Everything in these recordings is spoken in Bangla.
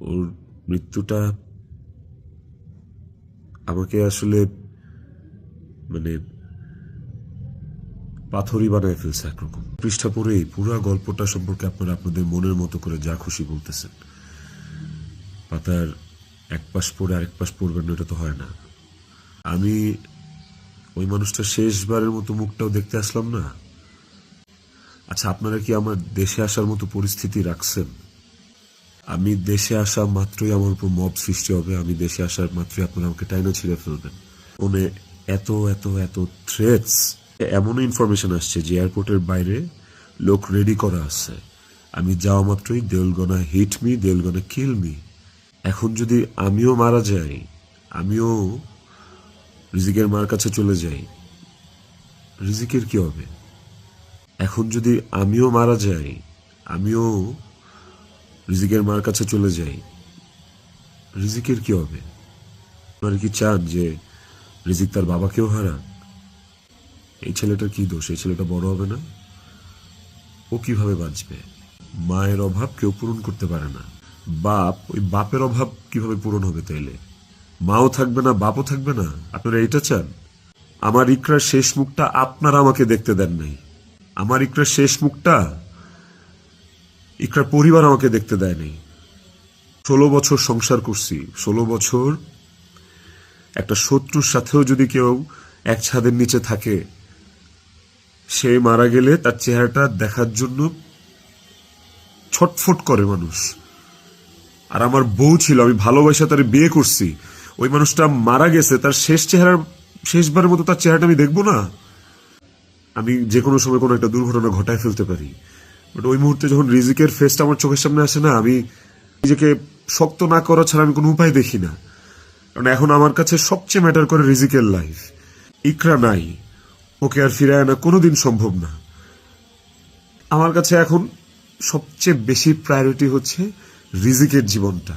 ওর মৃত্যুটা আমাকে আসলে মানে পাথরই বানায় ফেলছে একরকম। পৃষ্ঠা পড়েই পুরো গল্পটা সম্পর্কে আপনারা আপনাদের মনের মতো করে যা খুশি বলতেছেন। পাতার এক পাশ পড়ে আরেক পাশ পড়বেন না, এটা তো হয় না। আমি ওই মানুষটা শেষবারের মতো মুখটাও দেখতে আসলাম না। আচ্ছা, আপনারা কি আমার দেশে আসার মতো পরিস্থিতি রাখছেন? আমি দেশে আসা মাত্রই আমার উপর মব সৃষ্টি হবে, আমি দেশে আসার মাত্রই আপনারা আমাকে টাইনা ছিঁড়ে ফেলবেন। ফোনে এত এত এত থ্রেটস, এমন ইনফরমেশন আসছে যে এয়ারপোর্টের বাইরে লোক রেডি করা আছে, আমি যাওয়া মাত্রই they will gonna hit me, they will gonna kill me. এখন যদি আমিও মারা যাই, আমিও রিজিকের মার কাছে চলে যাই, রিজিকের কি হবে? এখন যদি আমিও মারা যাই, আমিও রিজিকের মার কাছে চলে যাই, রিজিকের কি হবে? আপনারা কি চান যে রিজিক তার বাবাকেও হারান? এই ছেলেটার কি দোষ? এই ছেলেটা বড় হবে না? ও কিভাবে বাঁচবে? মায়ের অভাব কেউ পূরণ করতে পারে না। ওই বাপের অভাব কিভাবে পূরণ হবে তাইলে? মাও থাকবে না, বাপও থাকবে না? আপনারা এইটা চান? আমার ইকরার শেষ মুখটা আপনারা আমাকে দেখতে দেন নাই। আমার ইকরার শেষ মুখটা ইকরার পরিবার আমাকে দেখতে দেয়নি। 16 বছর সংসার করছি, 16 বছর একটা শত্রুর সাথেও যদি কেউ এক ছাদের নিচে থাকে, সে মারা গেলে তার চেহারাটা দেখার জন্য ছটফট করে মানুষ। আর আমার বউ ছিল, আমি ভালোবাসা তার বিয়ে করছি, ওই মানুষটা মারা গেছে, তার শেষবারের মতো তার চেহারাটা আমি দেখবো না? আমি যে কোনো সময় কোনো একটা দুর্ঘটনা ঘটায় ফেলতে পারি, বাট ওই মুহূর্তে যখন রিজিকের ফেসটা আমার চোখের সামনে আসে না, আমি নিজেকে শক্ত না করা ছাড়া আমি কোনো উপায় দেখি না। কারণ এখন আমার কাছে সবচেয়ে ম্যাটার করে রিজিকের লাইফ। ইকরা নাই, ওকে আর ফিরে আনা কোনোদিন সম্ভব না। আমার কাছে এখন সবচেয়ে বেশি প্রায়োরিটি হচ্ছে রিজিকের জীবনটা।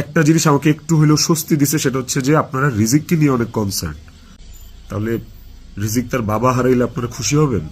একটা জিনিস আমাকে একটু হলেও স্বস্তি দিছে, সেটা হচ্ছে যে আপনারা রিজিককে নিয়ে অনেক কনসার্ন। তাহলে রিজিক তার বাবা হারাইলে আপনারা খুশি হবেন?